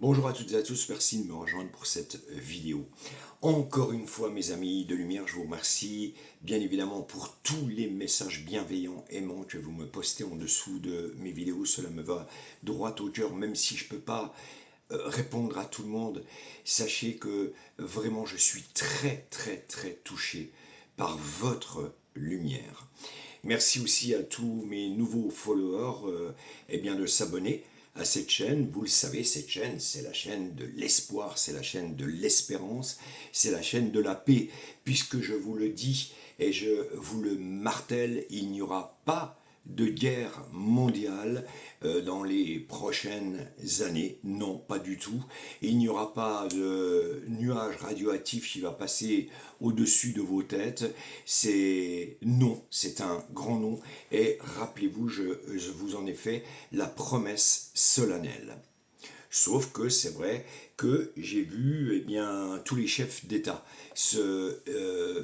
Bonjour à toutes et à tous, merci de me rejoindre pour cette vidéo. Encore une fois mes amis de lumière, je vous remercie bien évidemment pour tous les messages bienveillants, aimants que vous me postez en dessous de mes vidéos. Cela me va droit au cœur, même si je ne peux pas répondre à tout le monde. Sachez que vraiment je suis très touché par votre lumière. Merci aussi à tous mes nouveaux followers de s'abonner à cette chaîne. Vous le savez, cette chaîne, c'est la chaîne de l'espoir, c'est la chaîne de l'espérance, c'est la chaîne de la paix. Puisque je vous le dis et je vous le martèle, il n'y aura pas de guerre mondiale dans les prochaines années. Non, pas du tout. Il n'y aura pas de nuage radioactif qui va passer au-dessus de vos têtes. C'est non, c'est un grand non. Et rappelez-vous, je vous en ai fait la promesse solennelle. Sauf que c'est vrai que j'ai vu tous les chefs d'État se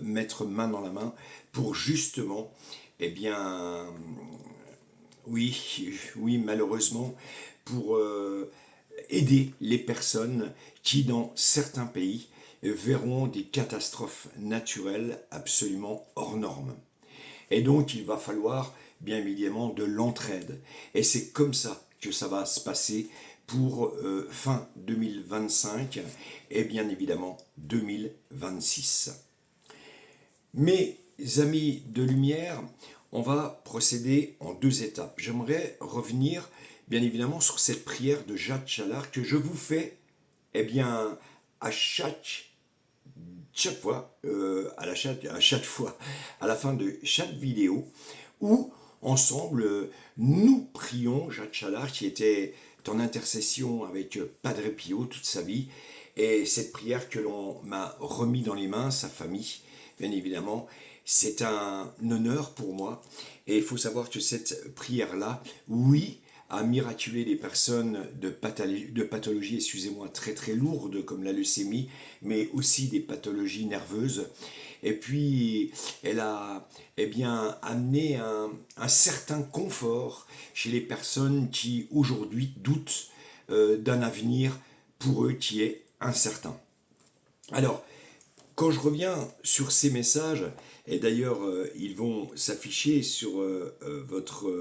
mettre main dans la main pour justement eh bien, oui, malheureusement, pour aider les personnes qui, dans certains pays, verront des catastrophes naturelles absolument hors normes. Et donc, il va falloir, bien évidemment, de l'entraide. Et c'est comme ça que ça va se passer pour fin 2025 et bien évidemment 2026. Mes amis de lumière, on va procéder en deux étapes. J'aimerais revenir bien évidemment sur cette prière de Jacques Challard que je vous fais à chaque fois, à chaque fois, à la fin de chaque vidéo, où ensemble nous prions Jacques Challard qui était en intercession avec Padre Pio toute sa vie, et cette prière que l'on m'a remis dans les mains, sa famille, bien évidemment, c'est un honneur pour moi. Et il faut savoir que cette prière-là, oui, a miraculé des personnes de pathologies, excusez-moi, très lourdes comme la leucémie, mais aussi des pathologies nerveuses. Et puis, elle a amené un certain confort chez les personnes qui aujourd'hui doutent d'un avenir pour eux qui est incertain. Alors, quand je reviens sur ces messages, et d'ailleurs ils vont s'afficher sur votre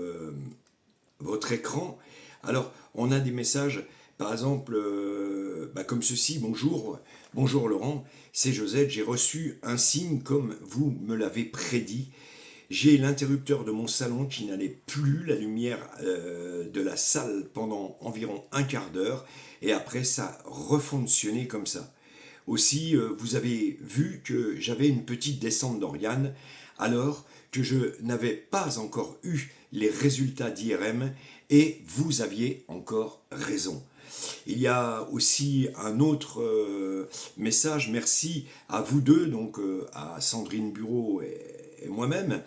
écran, alors on a des messages, par exemple, comme ceci: bonjour Laurent, c'est Josette, j'ai reçu un signe comme vous me l'avez prédit. J'ai l'interrupteur de mon salon qui n'allait plus, la lumière de la salle pendant environ un quart d'heure, et après ça refonctionnait comme ça. Aussi, vous avez vu que j'avais une petite descente d'organes, alors que je n'avais pas encore eu les résultats d'IRM, et vous aviez encore raison. Il y a aussi un autre message, merci à vous deux, donc à Sandrine Bureau et moi-même,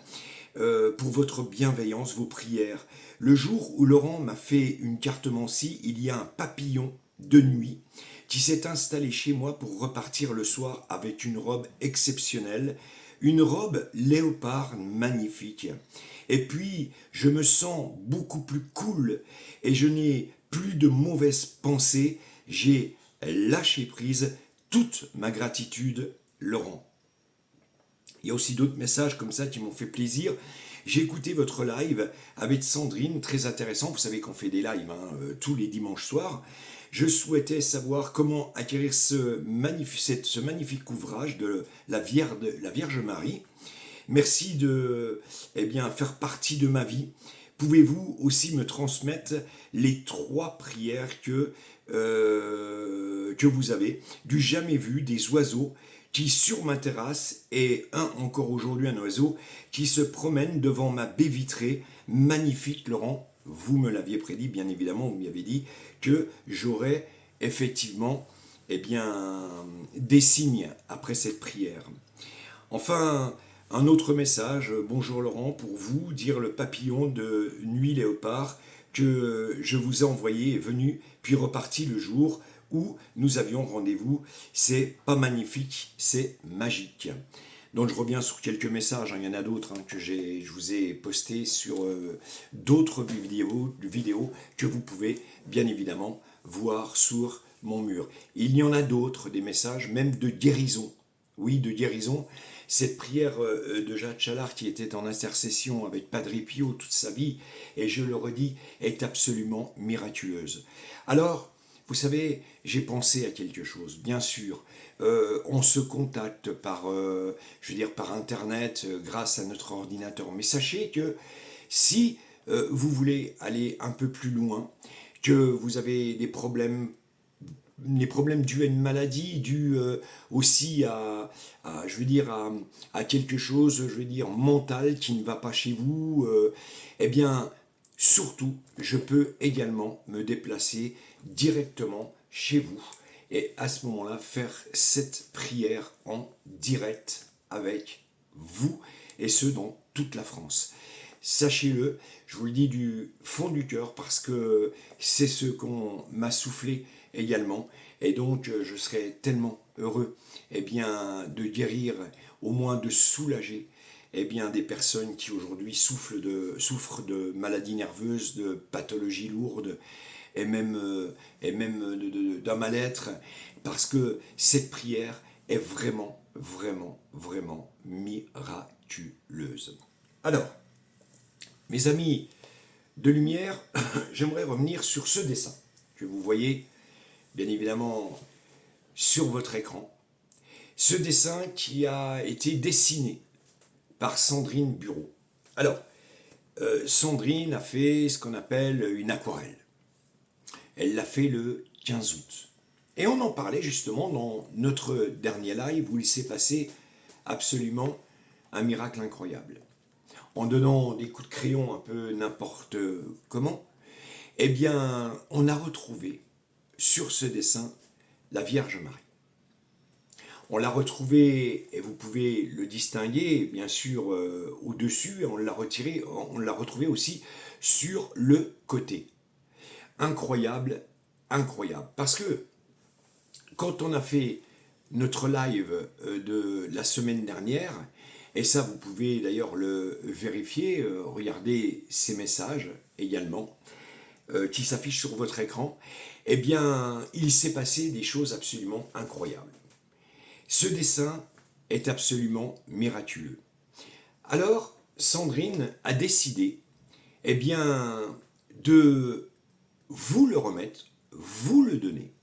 pour votre bienveillance, vos prières. Le jour où Laurent m'a fait une cartomancie, il y a un papillon de nuit qui s'est installé chez moi pour repartir le soir avec une robe exceptionnelle, une robe léopard magnifique. Et puis, je me sens beaucoup plus cool et je n'ai plus de mauvaises pensées. J'ai lâché prise. Toute ma gratitude, Laurent. Il y a aussi d'autres messages comme ça qui m'ont fait plaisir. J'ai écouté votre live avec Sandrine, très intéressant. Vous savez qu'on fait des lives tous les dimanches soirs. Je souhaitais savoir comment acquérir ce magnifique ouvrage de la Vierge Marie. Merci de faire partie de ma vie. Pouvez-vous aussi me transmettre les 3 prières que vous avez? Du jamais vu, des oiseaux qui sur ma terrasse, et encore aujourd'hui, un oiseau qui se promène devant ma baie vitrée. Magnifique, Laurent. Vous me l'aviez prédit, bien évidemment, vous m'aviez dit que j'aurais effectivement des signes après cette prière. Enfin, un autre message: bonjour Laurent, pour vous dire le papillon de nuit léopard que je vous ai envoyé est venu, puis reparti le jour où nous avions rendez-vous. C'est pas magnifique, c'est magique. Donc je reviens sur quelques messages, il y en a d'autres que je vous ai postés sur d'autres vidéos que vous pouvez bien évidemment voir sur mon mur. Il y en a d'autres, des messages, même de guérison. Oui, de guérison. Cette prière de Jacques Challard qui était en intercession avec Padre Pio toute sa vie, et je le redis, est absolument miraculeuse. Alors, vous savez, j'ai pensé à quelque chose, bien sûr. On se contacte par, je veux dire, par Internet, grâce à notre ordinateur. Mais sachez que si vous voulez aller un peu plus loin, que vous avez des problèmes dus à une maladie, dus aussi je veux dire, à quelque chose, je veux dire, mental qui ne va pas chez vous, eh bien, surtout, je peux également me déplacer directement chez vous et à ce moment-là faire cette prière en direct avec vous et ce dans toute la France. Sachez-le, je vous le dis du fond du cœur parce que c'est ce qu'on m'a soufflé également. Et donc, je serais tellement heureux eh bien, de guérir, au moins de soulager eh bien, des personnes qui aujourd'hui souffrent de maladies nerveuses, de pathologies lourdes et même d'un mal-être. Parce que cette prière est vraiment, vraiment, vraiment miraculeuse. Alors, mes amis de lumière, j'aimerais revenir sur ce dessin que vous voyez bien évidemment sur votre écran. Ce dessin qui a été dessiné par Sandrine Bureau. Alors, Sandrine a fait ce qu'on appelle une aquarelle. Elle l'a fait le 15 août. Et on en parlait justement dans notre dernier live où il s'est passé absolument un miracle incroyable. En donnant des coups de crayon un peu n'importe comment, eh bien, on a retrouvé sur ce dessin la Vierge Marie. On l'a retrouvé, et vous pouvez le distinguer, bien sûr, au-dessus, et on l'a retrouvé aussi sur le côté. Incroyable, incroyable. Parce que quand on a fait notre live de la semaine dernière, et ça vous pouvez d'ailleurs le vérifier, regardez ces messages également, qui s'affichent sur votre écran, eh bien, il s'est passé des choses absolument incroyables. Ce dessin est absolument miraculeux. Alors, Sandrine a décidé, eh bien, de vous le remettre, vous le donner.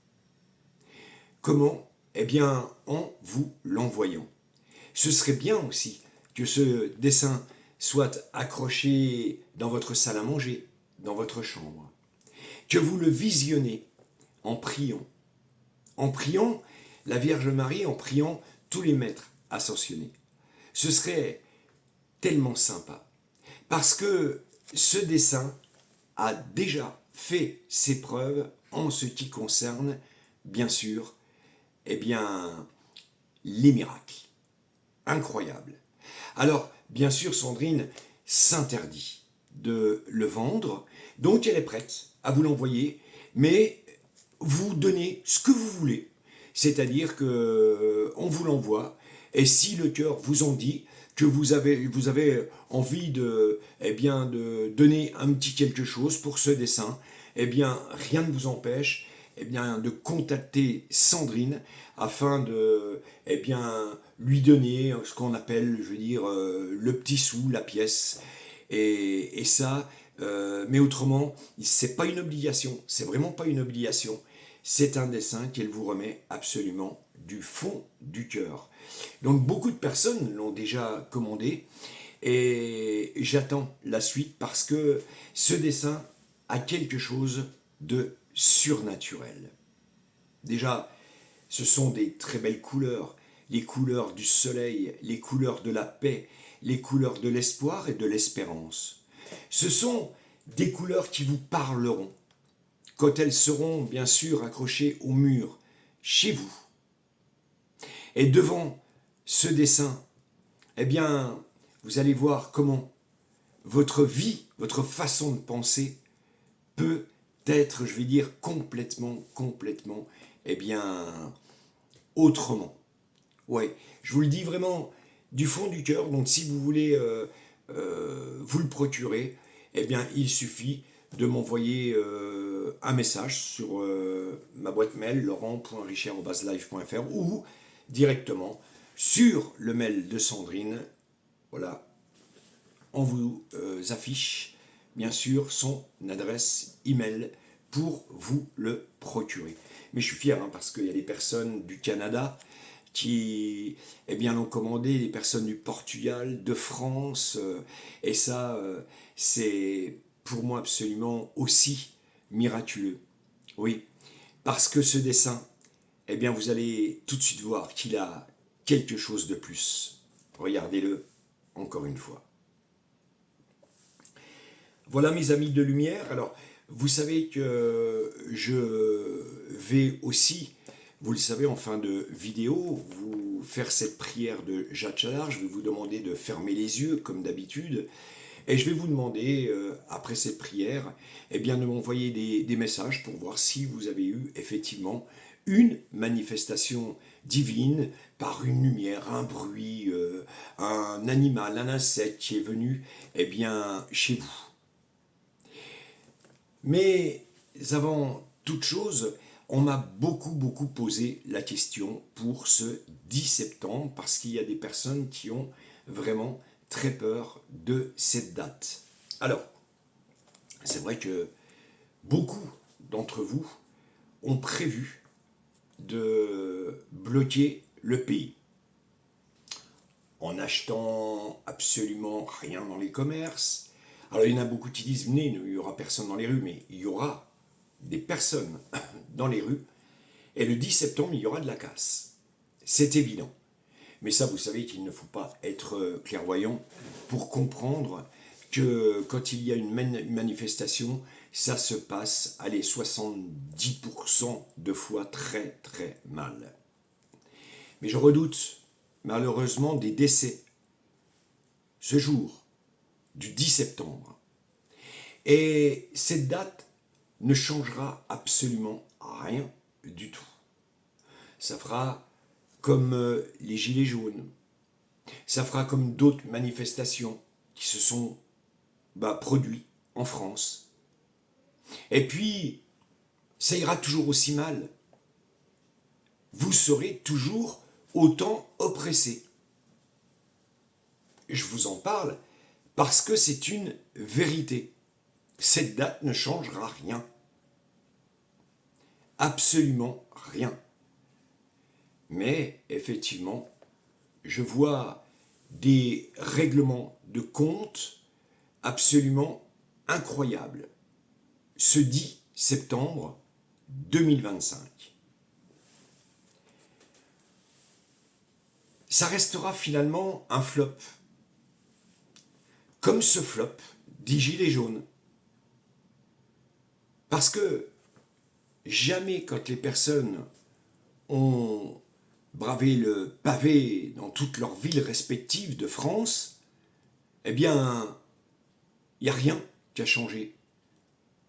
Comment? Eh bien, en vous l'envoyant. Ce serait bien aussi que ce dessin soit accroché dans votre salle à manger, dans votre chambre, que vous le visionnez en priant. En priant la Vierge Marie, en priant tous les maîtres ascensionnés. Ce serait tellement sympa. Parce que ce dessin a déjà fait ses preuves en ce qui concerne, bien sûr, eh bien, les miracles. Incroyable. Alors, bien sûr, Sandrine s'interdit de le vendre, donc elle est prête à vous l'envoyer, mais vous donnez ce que vous voulez. C'est-à-dire que on vous l'envoie, et si le cœur vous en dit que vous avez envie eh bien, de donner un petit quelque chose pour ce dessin, eh bien, rien ne vous empêche eh bien, de contacter Sandrine afin de eh bien, lui donner ce qu'on appelle, je veux dire, le petit sou, la pièce. Et ça, mais autrement, c'est pas une obligation, c'est vraiment pas une obligation. C'est un dessin qu'elle vous remet absolument du fond du cœur. Donc beaucoup de personnes l'ont déjà commandé et j'attends la suite parce que ce dessin a quelque chose de surnaturel. Déjà, ce sont des très belles couleurs, les couleurs du soleil, les couleurs de la paix, les couleurs de l'espoir et de l'espérance. Ce sont des couleurs qui vous parleront quand elles seront bien sûr accrochées au mur, chez vous. Et devant ce dessin, eh bien, vous allez voir comment votre vie, votre façon de penser peut être, je vais dire, complètement, eh bien, autrement. Ouais, je vous le dis vraiment du fond du cœur, donc si vous voulez vous le procurer, eh bien, il suffit de m'envoyer un message sur ma boîte mail laurent.richard@live.fr ou directement sur le mail de Sandrine. Voilà, on vous affiche bien sûr son adresse email pour vous le procurer. Mais je suis fier parce qu'il y a des personnes du Canada qui l'ont commandé, des personnes du Portugal, de France, et ça c'est pour moi absolument aussi miraculeux. Oui, parce que ce dessin, vous allez tout de suite voir qu'il a quelque chose de plus. Regardez-le encore une fois. Voilà mes amis de lumière. Alors, vous savez que je vais aussi, vous le savez en fin de vidéo, vous faire cette prière de Jacques Challard. Je vais vous demander de fermer les yeux comme d'habitude. Et je vais vous demander, après cette prière, de m'envoyer des messages pour voir si vous avez eu effectivement une manifestation divine par une lumière, un bruit, un animal, un insecte qui est venu chez vous. Mais avant toute chose, on m'a beaucoup posé la question pour ce 10 septembre parce qu'il y a des personnes qui ont vraiment très peur de cette date. Alors, c'est vrai que beaucoup d'entre vous ont prévu de bloquer le pays en achetant absolument rien dans les commerces. Alors il y en a beaucoup qui disent, il n'y aura personne dans les rues, mais il y aura des personnes dans les rues, et le 10 septembre, il y aura de la casse. C'est évident. Mais ça, vous savez qu'il ne faut pas être clairvoyant pour comprendre que quand il y a une manifestation, ça se passe, 70% de fois très très mal. Mais je redoute malheureusement des décès ce jour du 10 septembre. Et cette date ne changera absolument rien du tout. Ça fera comme les Gilets jaunes, ça fera comme d'autres manifestations qui se sont produites en France. Et puis, ça ira toujours aussi mal. Vous serez toujours autant oppressés. Je vous en parle parce que c'est une vérité. Cette date ne changera rien. Absolument rien. Mais effectivement, je vois des règlements de compte absolument incroyables. Ce 10 septembre 2025. Ça restera finalement un flop. Comme ce flop des Gilets jaunes. Parce que jamais quand les personnes ont bravé le pavé dans toutes leurs villes respectives de France, il n'y a rien qui a changé.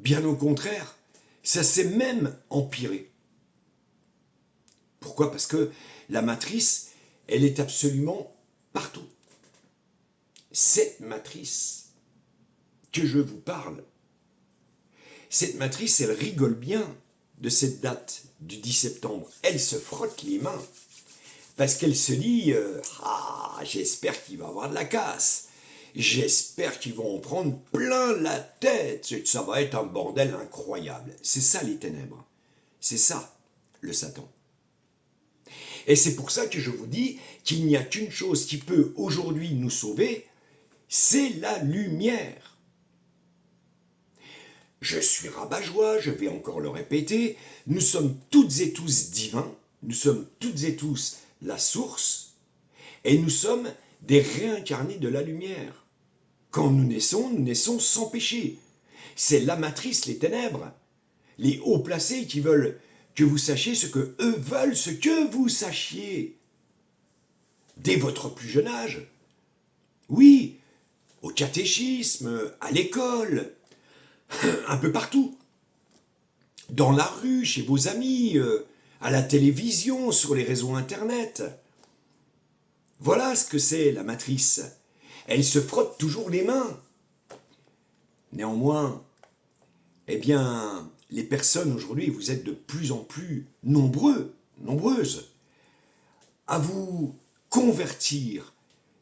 Bien au contraire, ça s'est même empiré. Pourquoi ? Parce que la matrice, elle est absolument partout. Cette matrice que je vous parle, cette matrice, elle rigole bien de cette date du 10 septembre. Elle se frotte les mains parce qu'elle se dit j'espère qu'il va y avoir de la casse. J'espère qu'ils vont en prendre plein la tête. Ça va être un bordel incroyable. C'est ça les ténèbres. C'est ça le Satan. Et c'est pour ça que je vous dis qu'il n'y a qu'une chose qui peut aujourd'hui nous sauver, c'est la lumière. Je suis rabat-joie, je vais encore le répéter, nous sommes toutes et tous divins, nous sommes toutes et tous la source, et nous sommes des réincarnés de la lumière. Quand nous naissons sans péché. C'est la matrice, les ténèbres, les hauts placés qui veulent que vous sachiez ce que eux veulent, ce que vous sachiez. Dès votre plus jeune âge. Oui, au catéchisme, à l'école, un peu partout. Dans la rue, chez vos amis, à la télévision, sur les réseaux internet. Voilà ce que c'est la matrice. Elle se frotte toujours les mains. Néanmoins, les personnes aujourd'hui, vous êtes de plus en plus nombreuses, à vous convertir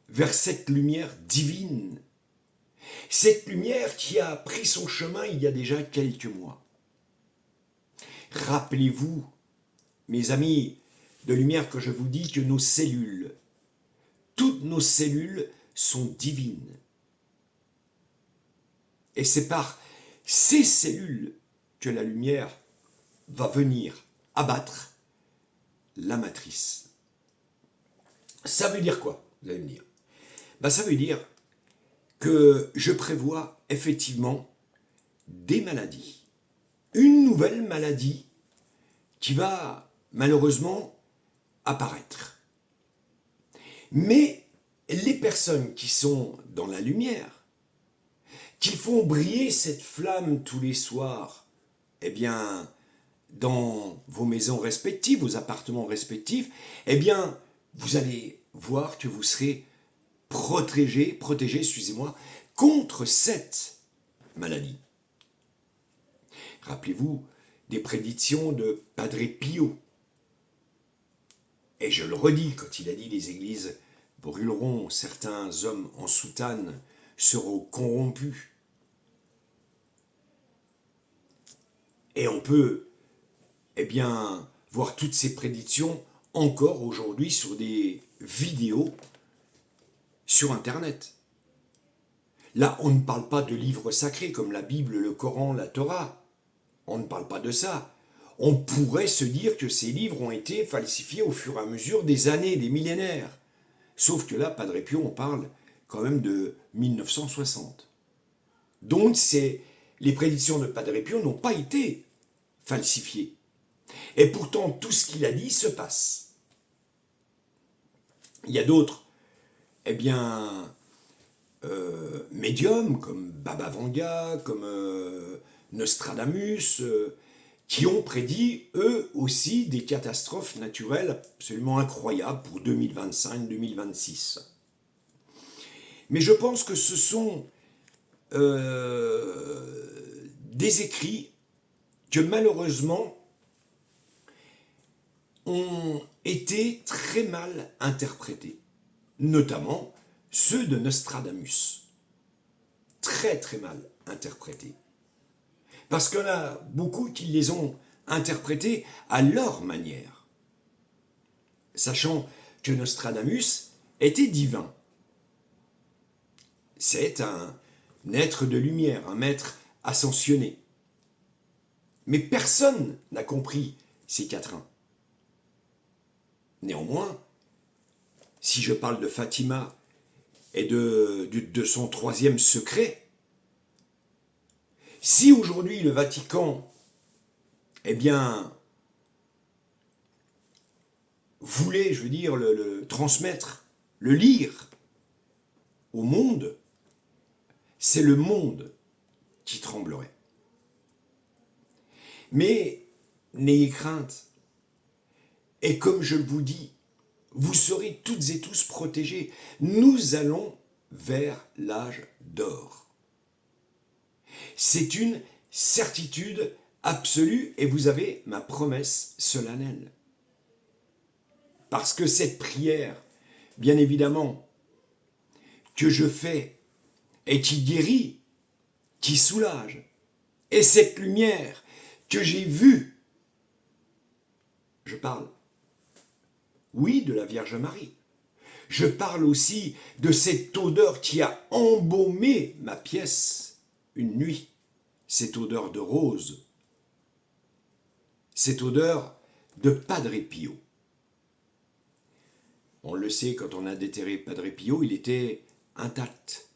vers cette lumière divine. Cette lumière qui a pris son chemin il y a déjà quelques mois. Rappelez-vous, mes amis de lumière, que je vous dis que nos cellules, toutes nos cellules sont divines. Et c'est par ces cellules que la lumière va venir abattre la matrice. Ça veut dire quoi, vous allez me dire? Ça veut dire que je prévois effectivement des maladies. Une nouvelle maladie qui va malheureusement apparaître. Mais les personnes qui sont dans la lumière, qui font briller cette flamme tous les soirs, eh bien, dans vos maisons respectives, vos appartements respectifs, eh bien, vous allez voir que vous serez protégés, excusez-moi, contre cette maladie. Rappelez-vous des prédictions de Padre Pio. Et je le redis, quand il a dit les églises brûleront, certains hommes en soutane seront corrompus. Et on peut, eh bien, voir toutes ces prédictions encore aujourd'hui sur des vidéos sur Internet. Là, on ne parle pas de livres sacrés comme la Bible, le Coran, la Torah. On ne parle pas de ça. On pourrait se dire que ces livres ont été falsifiés au fur et à mesure des années, des millénaires. Sauf que là, Padre Pio, on parle quand même de 1960. Donc, les prédictions de Padre Pio n'ont pas été falsifiées. Et pourtant, tout ce qu'il a dit se passe. Il y a d'autres, eh bien, médiums comme Baba Vanga, comme Nostradamus, qui ont prédit eux aussi des catastrophes naturelles absolument incroyables pour 2025-2026. Mais je pense que ce sont des écrits que malheureusement ont été très mal interprétés, notamment ceux de Nostradamus. Très très mal interprétés. Parce qu'il y en a beaucoup qui les ont interprétés à leur manière, sachant que Nostradamus était divin. C'est un être de lumière, un maître ascensionné. Mais personne n'a compris ces quatrains. Néanmoins, si je parle de Fatima et de son troisième secret, si aujourd'hui le Vatican, eh bien, voulait, je veux dire, le transmettre, le lire au monde, c'est le monde qui tremblerait. Mais n'ayez crainte. Et comme je vous dis, vous serez toutes et tous protégés. Nous allons vers l'âge d'or. C'est une certitude absolue et vous avez ma promesse solennelle. Parce que cette prière, bien évidemment, que je fais et qui guérit, qui soulage, et cette lumière que j'ai vue, je parle, oui, de la Vierge Marie. Je parle aussi de cette odeur qui a embaumé ma pièce une nuit, cette odeur de rose, cette odeur de Padre Pio. On le sait, quand on a déterré Padre Pio, il était intact.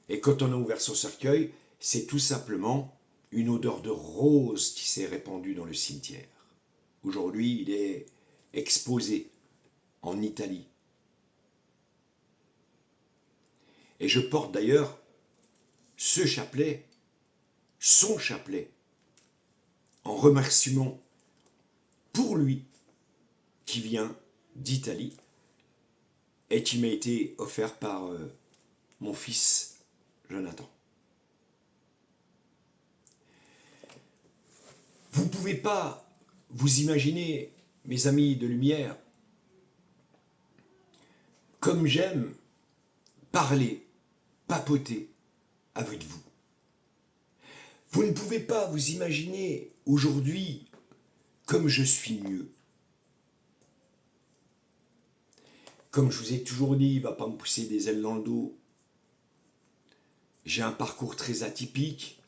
Et quand on a ouvert son cercueil, c'est tout simplement une odeur de rose qui s'est répandue dans le cimetière. Aujourd'hui, il est exposé en Italie. Et je porte d'ailleurs ce chapelet, son chapelet, en remerciement pour lui qui vient d'Italie et qui m'a été offert par mon fils Jonathan. Vous ne pouvez pas vous imaginer, mes amis de lumière, comme j'aime parler, papoter avec vous. Vous ne pouvez pas vous imaginer aujourd'hui comme je suis mieux. Comme je vous ai toujours dit, il ne va pas me pousser des ailes dans le dos. J'ai un parcours très atypique.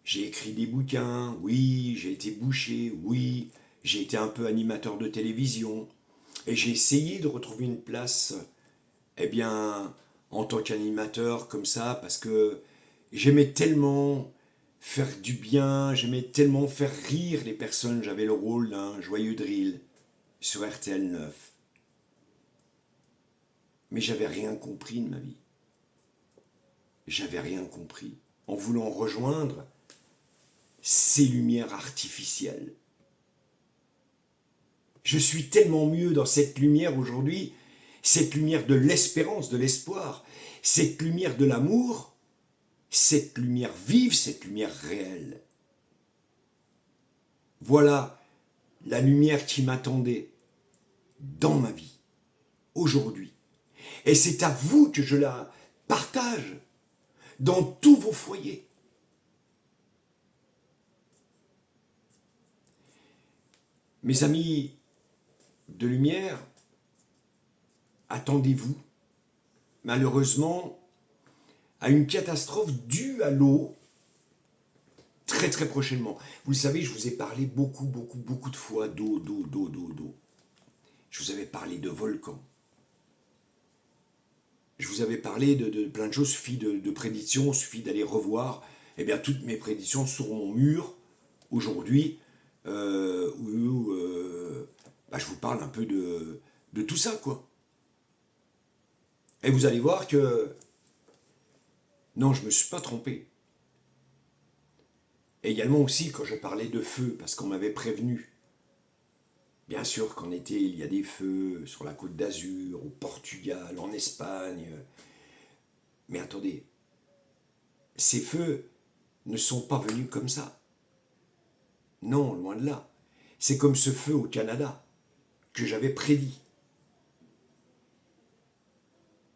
J'ai écrit des bouquins, oui, j'ai été boucher, oui, j'ai été un peu animateur de télévision. Et j'ai essayé de retrouver une place, eh bien, en tant qu'animateur, comme ça, parce que j'aimais tellement faire du bien, j'aimais tellement faire rire les personnes. J'avais le rôle d'un joyeux drill sur RTL 9. Mais j'avais rien compris de ma vie. J'avais rien compris. En voulant rejoindre ces lumières artificielles. Je suis tellement mieux dans cette lumière aujourd'hui, cette lumière de l'espérance, de l'espoir, cette lumière de l'amour, cette lumière vive, cette lumière réelle. Voilà la lumière qui m'attendait dans ma vie, aujourd'hui. Et c'est à vous que je la partage dans tous vos foyers. Mes amis de lumière, attendez-vous, malheureusement, à une catastrophe due à l'eau très très prochainement. Vous le savez, je vous ai parlé beaucoup de fois d'eau. Je vous avais parlé de volcans. Je vous avais parlé de plein de choses, il suffit de prédictions, il suffit d'aller revoir. Eh bien, toutes mes prédictions sur mon mur, aujourd'hui, où je vous parle un peu de tout ça, quoi. Et vous allez voir que, non, je ne me suis pas trompé. Et également aussi, quand je parlais de feu, parce qu'on m'avait prévenu. Bien sûr qu'en été, il y a des feux sur la Côte d'Azur, au Portugal, en Espagne. Mais attendez, ces feux ne sont pas venus comme ça. Non, loin de là. C'est comme ce feu au Canada, que j'avais prédit.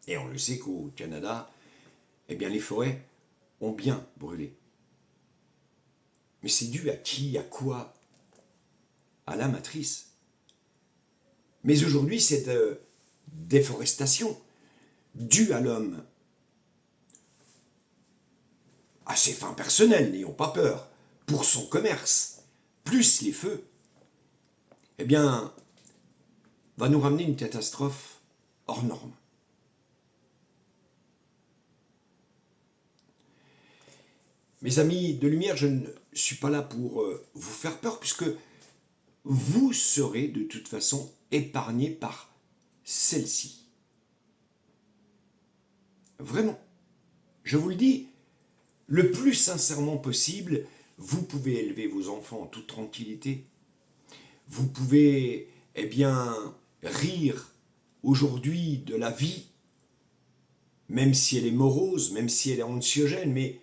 Et on le sait qu'au Canada, eh bien les forêts ont bien brûlé. Mais c'est dû à qui, à quoi? À la matrice. Mais aujourd'hui, cette déforestation due à l'homme, à ses fins personnelles, n'ayons pas peur, pour son commerce, plus les feux, eh bien, va nous ramener une catastrophe hors norme. Mes amis de lumière, je ne suis pas là pour vous faire peur, puisque vous serez de toute façon épargnés par celle-ci. Vraiment, je vous le dis, le plus sincèrement possible, vous pouvez élever vos enfants en toute tranquillité. Vous pouvez, eh bien, rire aujourd'hui de la vie, même si elle est morose, même si elle est anxiogène, mais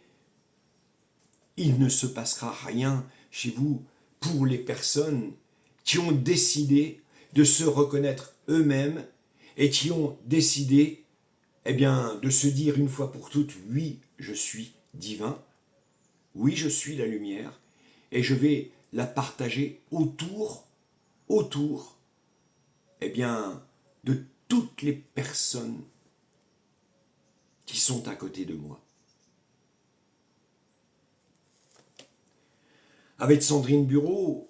il ne se passera rien chez vous pour les personnes qui ont décidé de se reconnaître eux-mêmes et qui ont décidé, eh bien, de se dire une fois pour toutes, oui, je suis divin, oui, je suis la lumière, et je vais la partager autour, eh bien, de toutes les personnes qui sont à côté de moi. Avec Sandrine Bureau,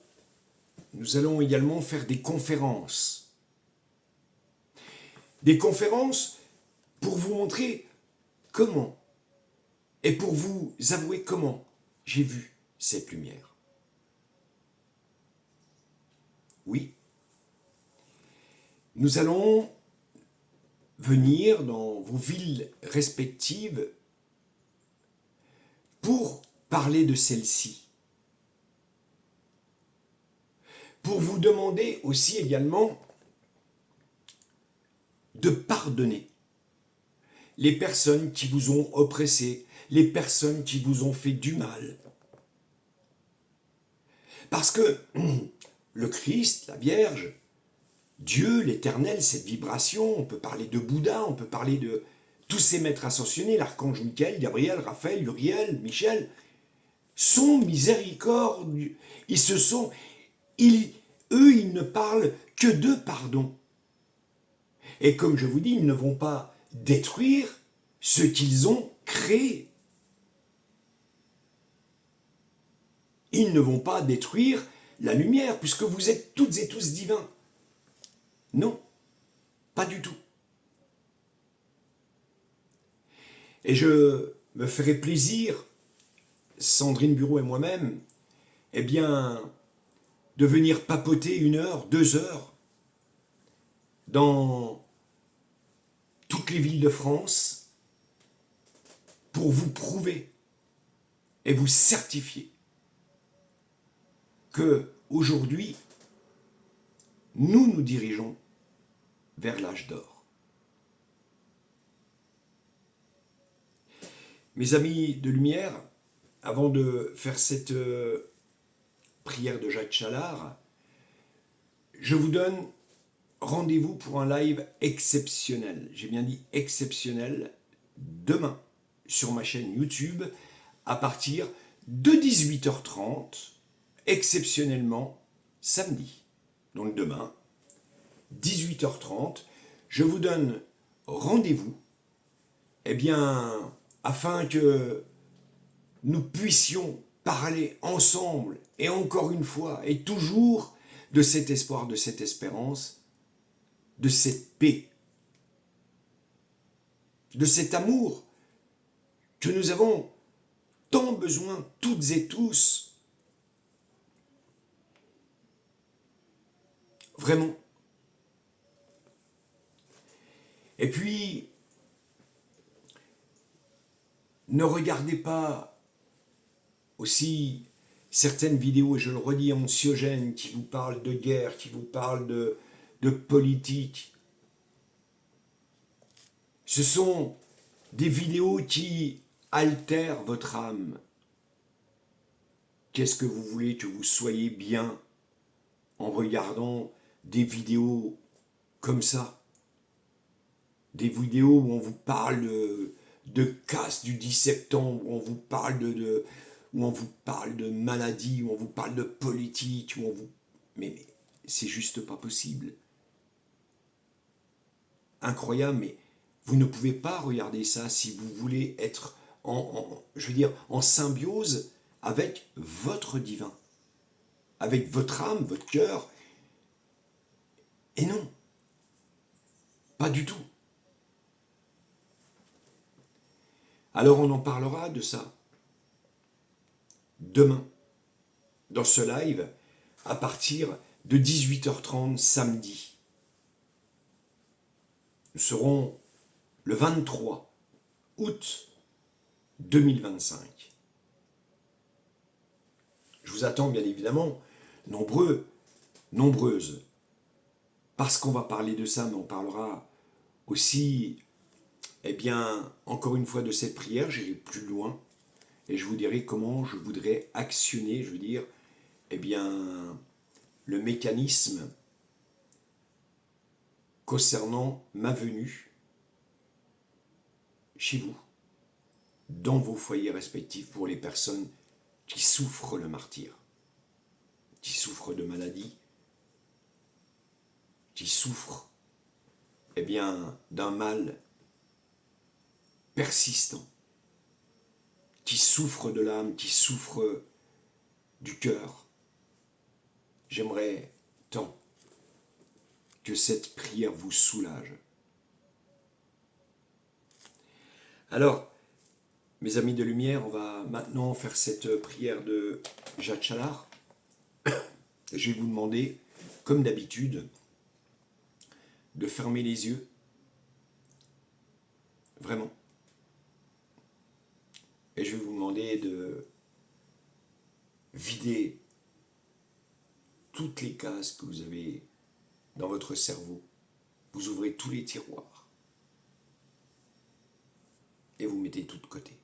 nous allons également faire des conférences. Des conférences pour vous montrer comment, et pour vous avouer comment j'ai vu cette lumière. Oui, nous allons venir dans vos villes respectives pour parler de celle-ci. Pour vous demander aussi également de pardonner les personnes qui vous ont oppressé, les personnes qui vous ont fait du mal. Parce que le Christ, la Vierge, Dieu, l'Éternel, cette vibration, on peut parler de Bouddha, on peut parler de tous ces maîtres ascensionnés, l'archange Michael, Gabriel, Raphaël, Uriel, Michel, sont miséricordieux. Ils se sont, eux, ils ne parlent que de pardon. Et comme je vous dis, ils ne vont pas détruire ce qu'ils ont créé. Ils ne vont pas détruire la lumière, puisque vous êtes toutes et tous divins. Non, pas du tout. Et je me ferai plaisir, Sandrine Bureau et moi-même, eh bien, de venir papoter 1 heure, 2 heures dans toutes les villes de France pour vous prouver et vous certifier que aujourd'hui, nous nous dirigeons vers l'âge d'or. Mes amis de lumière, avant de faire cette prière de Jacques Challard, je vous donne rendez-vous pour un live exceptionnel. J'ai bien dit exceptionnel, demain, sur ma chaîne YouTube, à partir de 18h30, exceptionnellement samedi. Donc demain, 18h30, je vous donne rendez-vous, eh bien, afin que nous puissions parler ensemble, et encore une fois, et toujours, de cet espoir, de cette espérance, de cette paix, de cet amour que nous avons tant besoin, toutes et tous. Vraiment. Et puis, ne regardez pas aussi certaines vidéos, et je le redis, anxiogènes, qui vous parlent de guerre, qui vous parlent de politique. Ce sont des vidéos qui altèrent votre âme. Qu'est-ce que vous voulez que vous soyez bien en regardant des vidéos comme ça? Des vidéos où on vous parle de casse du 10 septembre, où on vous parle où on vous parle de maladie, où on vous parle de politique, où on vous... Mais c'est juste pas possible. Incroyable, mais vous ne pouvez pas regarder ça si vous voulez être je veux dire, en symbiose avec votre divin, avec votre âme, votre cœur. Et non, pas du tout. Alors on en parlera de ça demain, dans ce live, à partir de 18h30 samedi. Nous serons le 23 août 2025. Je vous attends bien évidemment, nombreux, nombreuses, parce qu'on va parler de ça, mais on parlera aussi, eh bien, encore une fois de cette prière, j'irai plus loin, et je vous dirai comment je voudrais actionner, je veux dire, eh bien, le mécanisme concernant ma venue chez vous, dans vos foyers respectifs pour les personnes qui souffrent le martyre, qui souffrent de maladie, qui souffrent, eh bien, d'un mal persistant, qui souffrent de l'âme, qui souffrent du cœur. J'aimerais tant que cette prière vous soulage. Alors, mes amis de lumière, on va maintenant faire cette prière de Jacques Challard. Je vais vous demander, comme d'habitude, de fermer les yeux. Vraiment. Et je vais vous demander de vider toutes les cases que vous avez dans votre cerveau. Vous ouvrez tous les tiroirs. Et vous mettez tout de côté.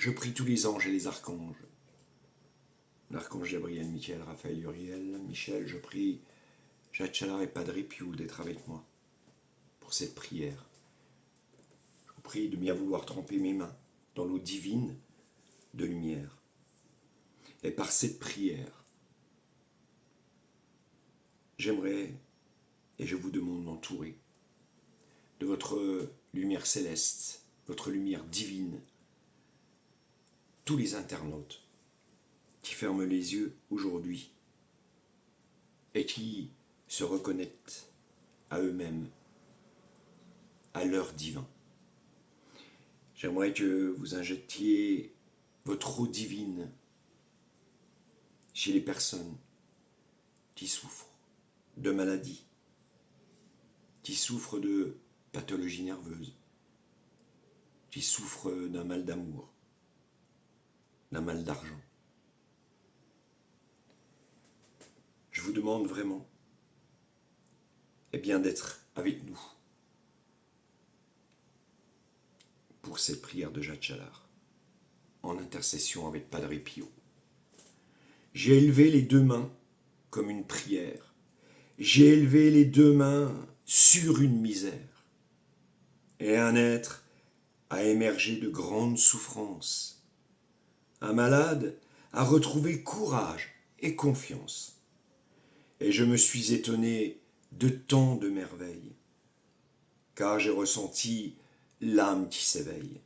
je prie tous les anges et les archanges. L'archange Gabriel, Michael, Raphaël, Uriel, Michel, je prie Jacques Challard et Padre Pio d'être avec moi pour cette prière. Je vous prie de bien vouloir tremper mes mains dans l'eau divine de lumière. Et par cette prière, j'aimerais et je vous demande d'entourer de votre lumière céleste, votre lumière divine, tous les internautes qui ferment les yeux aujourd'hui et qui se reconnectent à eux-mêmes, à leur divin. J'aimerais que vous injectiez votre eau divine chez les personnes qui souffrent de maladies, qui souffrent de pathologies nerveuses, qui souffrent d'un mal d'amour, d'un mal d'argent. Je vous demande vraiment d'être avec nous pour cette prière de Jacques Challard, en intercession avec Padre Pio. J'ai élevé les deux mains comme une prière. J'ai élevé les deux mains sur une misère. Et un être a émergé de grandes souffrances. Un malade a retrouvé courage et confiance. Et je me suis étonné de tant de merveilles, car j'ai ressenti l'âme qui s'éveille.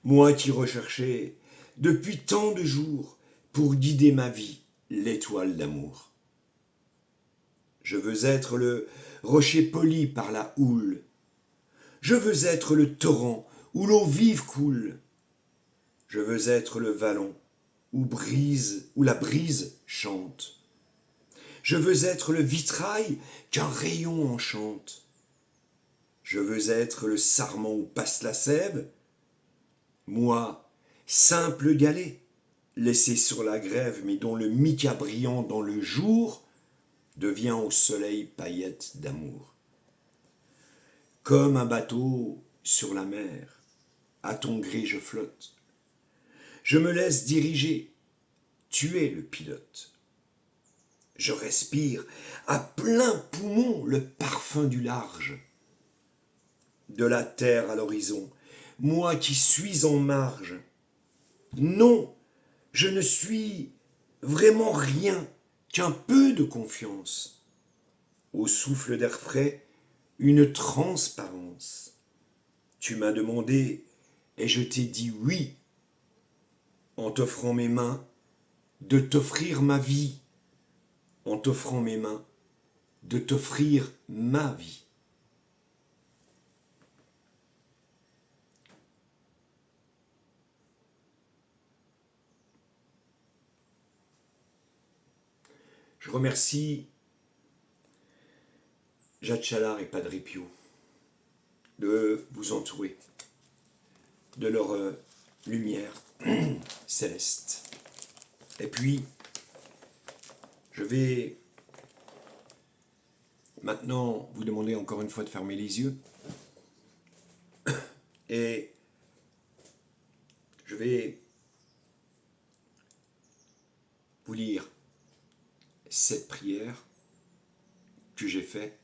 Moi qui recherchais depuis tant de jours pour guider ma vie l'étoile d'amour. Je veux être le rocher poli par la houle. Je veux être le torrent où l'eau vive coule. Je veux être le vallon où la brise chante. Je veux être le vitrail qu'un rayon enchante. Je veux être le sarment où passe la sève. Moi, simple galet, laissé sur la grève, mais dont le mica brillant dans le jour devient au soleil paillette d'amour. Comme un bateau sur la mer, à ton gré je flotte. Je me laisse diriger, tu es le pilote. Je respire à plein poumon le parfum du large. De la terre à l'horizon, moi qui suis en marge. Non, je ne suis vraiment rien qu'un peu de confiance. Au souffle d'air frais, une transparence. Tu m'as demandé et je t'ai dit oui, en t'offrant mes mains, de t'offrir ma vie, en t'offrant mes mains, de t'offrir ma vie. Je remercie Jacques Challard et Padre Pio de vous entourer de leur lumière céleste. Et puis, je vais maintenant vous demander encore une fois de fermer les yeux et je vais vous lire cette prière que j'ai faite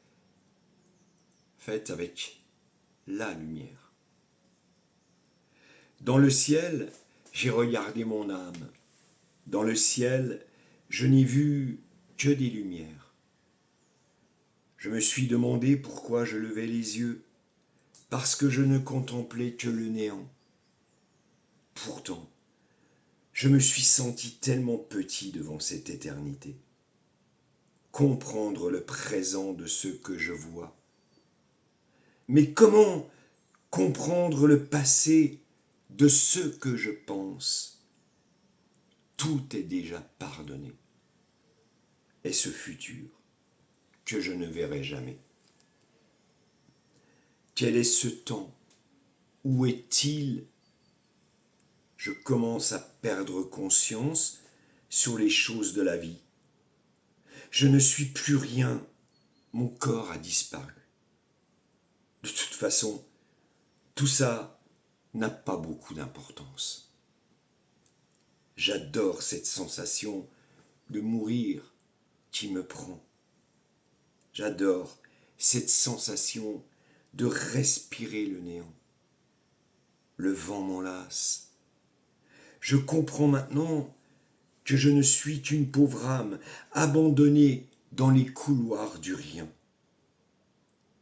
avec la lumière. Dans le ciel, j'ai regardé mon âme. Dans le ciel, je n'ai vu que des lumières. Je me suis demandé pourquoi je levais les yeux, parce que je ne contemplais que le néant. Pourtant, je me suis senti tellement petit devant cette éternité. Comprendre le présent de ce que je vois. Mais comment comprendre le passé de ce que je pense? Tout est déjà pardonné. Et ce futur que je ne verrai jamais. Quel est ce temps? Où est-il? Je commence à perdre conscience sur les choses de la vie. Je ne suis plus rien. Mon corps a disparu. De toute façon, tout ça n'a pas beaucoup d'importance. J'adore cette sensation de mourir qui me prend. J'adore cette sensation de respirer le néant. Le vent m'enlace. Je comprends maintenant que je ne suis qu'une pauvre âme abandonnée dans les couloirs du rien.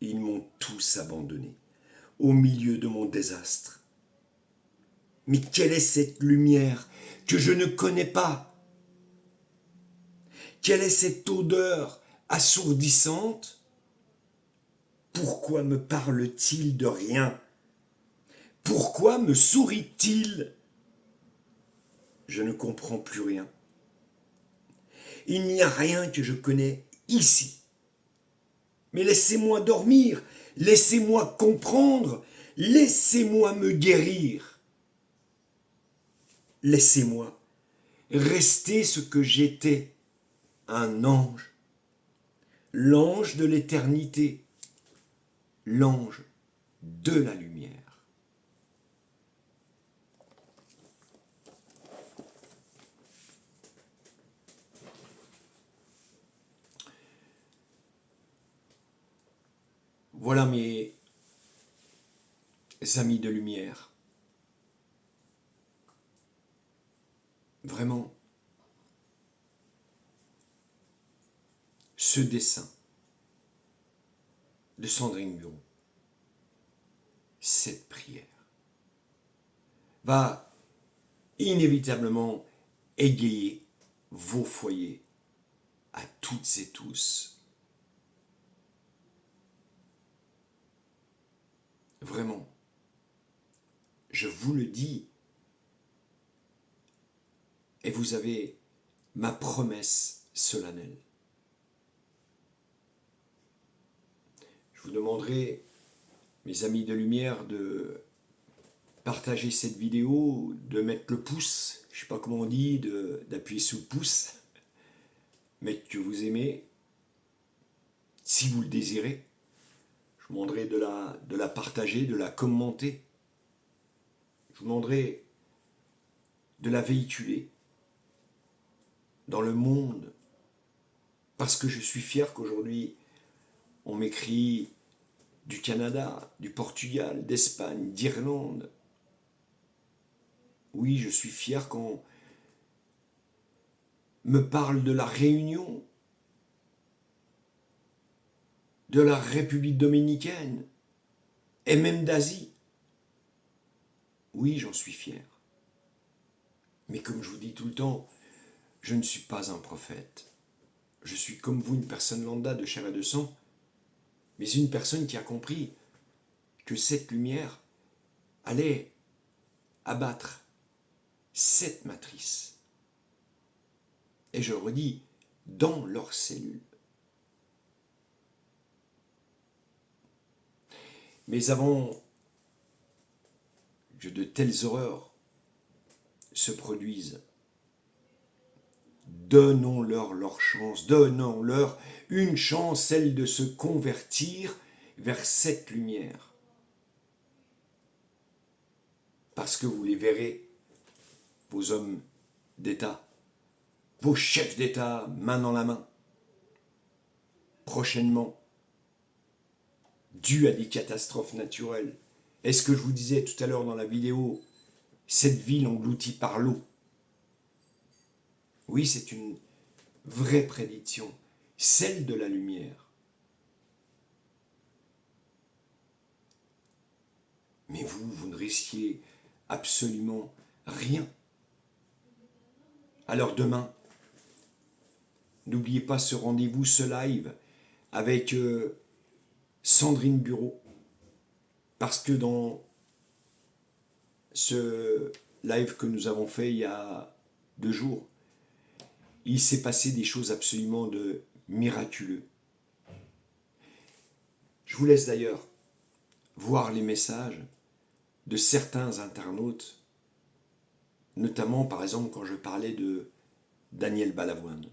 Ils m'ont tous abandonné au milieu de mon désastre. Mais quelle est cette lumière que je ne connais pas? Quelle est cette odeur assourdissante? Pourquoi me parle-t-il de rien? Pourquoi me sourit-il? Je ne comprends plus rien. Il n'y a rien que je connais ici. Mais laissez-moi dormir, laissez-moi comprendre, laissez-moi me guérir. Laissez-moi rester ce que j'étais, un ange, l'ange de l'éternité, l'ange de la lumière. Voilà mes amis de lumière. Vraiment, ce dessin de Sandrine Bureau, cette prière, va inévitablement égayer vos foyers à toutes et tous. Vraiment, je vous le dis, et vous avez ma promesse solennelle. Je vous demanderai, mes amis de lumière, de partager cette vidéo, de mettre le pouce, je ne sais pas comment on dit, d'appuyer sur le pouce, mettre que vous aimez, si vous le désirez. Je vous demanderai de la partager, de la commenter. Je vous demanderai de la véhiculer dans le monde, parce que je suis fier qu'aujourd'hui, on m'écrit du Canada, du Portugal, d'Espagne, d'Irlande. Oui, je suis fier qu'on me parle de la Réunion, de la République dominicaine, et même d'Asie. Oui, j'en suis fier. Mais comme je vous dis tout le temps, je ne suis pas un prophète. Je suis comme vous, une personne lambda de chair et de sang, mais une personne qui a compris que cette lumière allait abattre cette matrice. Et je le redis, dans leurs cellules. Mais avant que de telles horreurs se produisent, donnons-leur leur chance, donnons-leur une chance, celle de se convertir vers cette lumière. Parce que vous les verrez, vos hommes d'État, vos chefs d'État, main dans la main, prochainement, dû à des catastrophes naturelles. Est-ce que je vous disais tout à l'heure dans la vidéo, cette ville engloutie par l'eau? Oui, c'est une vraie prédiction, celle de la lumière. Mais vous ne risquiez absolument rien. Alors demain, n'oubliez pas ce rendez-vous, ce live avec Sandrine Bureau. Parce que dans ce live que nous avons fait il y a 2 jours, il s'est passé des choses absolument miraculeuses. Je vous laisse d'ailleurs voir les messages de certains internautes, notamment par exemple quand je parlais de Daniel Balavoine.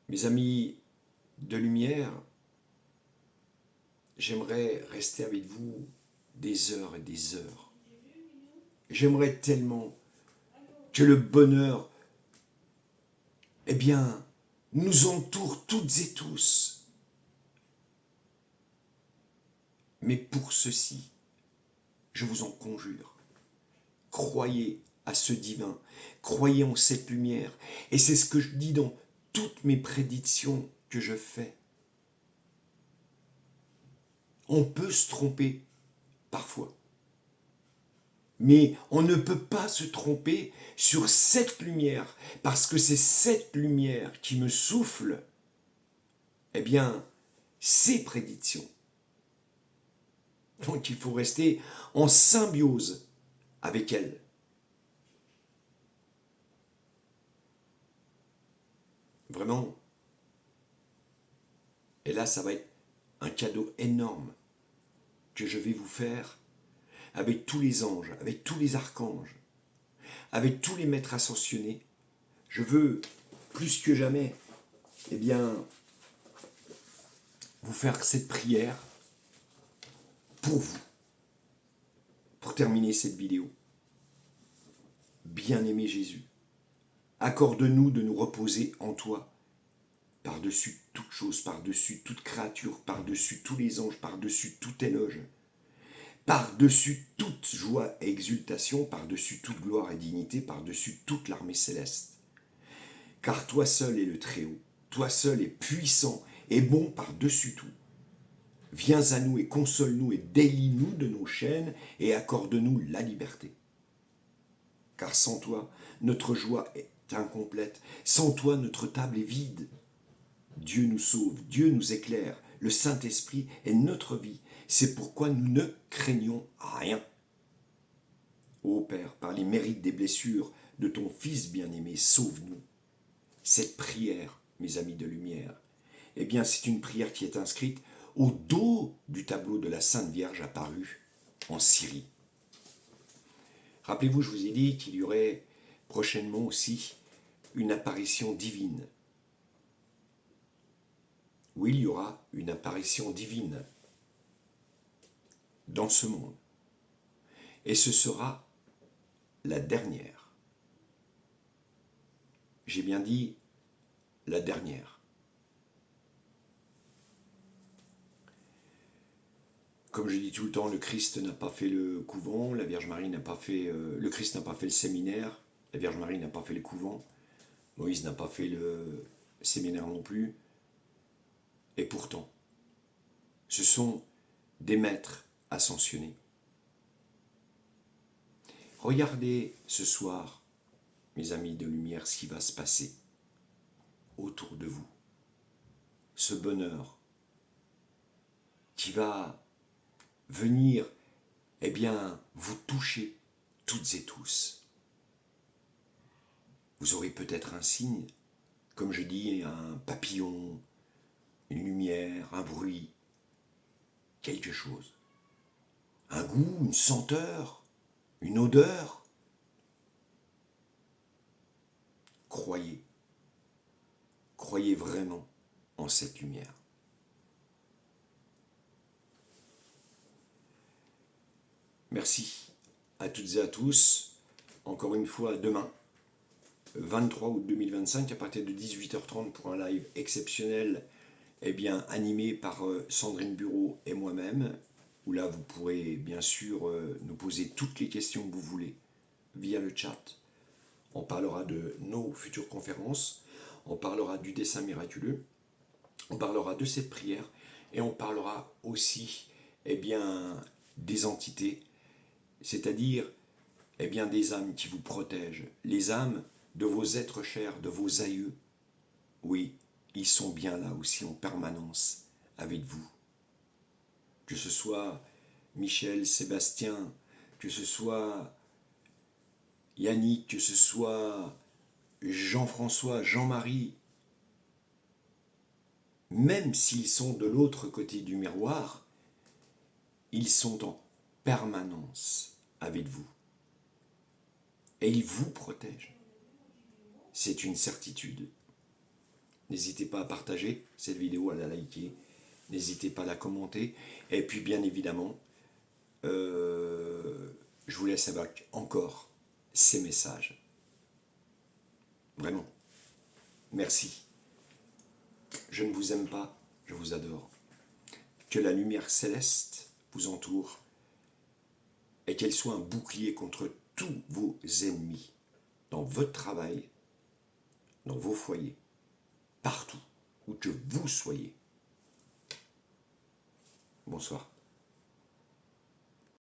Mes amis de lumière, j'aimerais rester avec vous des heures et des heures. J'aimerais tellement que le bonheur, eh bien, nous entoure toutes et tous. Mais pour ceci, je vous en conjure, croyez à ce divin, croyez en cette lumière. Et c'est ce que je dis dans toutes mes prédictions que je fais. On peut se tromper parfois. Mais on ne peut pas se tromper sur cette lumière, parce que c'est cette lumière qui me souffle, eh bien, ces prédictions. Donc il faut rester en symbiose avec elle. Vraiment. Et là, ça va être un cadeau énorme que je vais vous faire avec tous les anges, avec tous les archanges, avec tous les maîtres ascensionnés. Je veux, plus que jamais, eh bien, vous faire cette prière pour vous, pour terminer cette vidéo. Bien-aimé Jésus, accorde-nous de nous reposer en toi, par-dessus toute chose, par-dessus toute créature, par-dessus tous les anges, par-dessus tout éloge, par-dessus toute joie et exultation, par-dessus toute gloire et dignité, par-dessus toute l'armée céleste. Car toi seul es le Très-Haut, toi seul es puissant et bon par-dessus tout. Viens à nous et console-nous et délie-nous de nos chaînes et accorde-nous la liberté. Car sans toi, notre joie est incomplète, sans toi, notre table est vide. Dieu nous sauve, Dieu nous éclaire, le Saint-Esprit est notre vie. C'est pourquoi nous ne craignons rien. Ô Père, par les mérites des blessures de ton Fils bien-aimé, sauve-nous. Cette prière, mes amis de lumière, eh bien c'est une prière qui est inscrite au dos du tableau de la Sainte Vierge apparue en Syrie. Rappelez-vous, je vous ai dit qu'il y aurait prochainement aussi une apparition divine. Oui, il y aura une apparition divine dans ce monde. Et ce sera la dernière. J'ai bien dit la dernière. Comme je dis tout le temps, le Christ n'a pas fait le couvent, la Vierge Marie n'a pas fait... le Christ n'a pas fait le séminaire, la Vierge Marie n'a pas fait le couvent, Moïse n'a pas fait le séminaire non plus. Et pourtant, ce sont des maîtres ascensionnés. Regardez ce soir, mes amis de lumière, ce qui va se passer autour de vous. Ce bonheur qui va venir, eh bien, vous toucher toutes et tous. Vous aurez peut-être un signe, comme je dis, un papillon, une lumière, un bruit, quelque chose. Un goût, une senteur, une odeur. Croyez. Croyez vraiment en cette lumière. Merci à toutes et à tous. Encore une fois, demain, 23 août 2025, à partir de 18h30 pour un live exceptionnel, eh bien, animé par Sandrine Bureau et moi-même, où là, vous pourrez bien sûr nous poser toutes les questions que vous voulez via le chat. On parlera de nos futures conférences, on parlera du dessin miraculeux, on parlera de cette prière, et on parlera aussi, eh bien, des entités, c'est-à-dire, eh bien, des âmes qui vous protègent, les âmes de vos êtres chers, de vos aïeux. Oui, ils sont bien là aussi en permanence avec vous. Que ce soit Michel, Sébastien, que ce soit Yannick, que ce soit Jean-François, Jean-Marie, même s'ils sont de l'autre côté du miroir, ils sont en permanence avec vous. Et ils vous protègent. C'est une certitude. N'hésitez pas à partager cette vidéo, à la liker N'hésitez pas à la commenter. Et puis bien évidemment, je vous laisse avec encore ces messages. Vraiment. Merci. Je ne vous aime pas, je vous adore. Que la lumière céleste vous entoure et qu'elle soit un bouclier contre tous vos ennemis, dans votre travail, dans vos foyers, partout où que vous soyez. Bonsoir.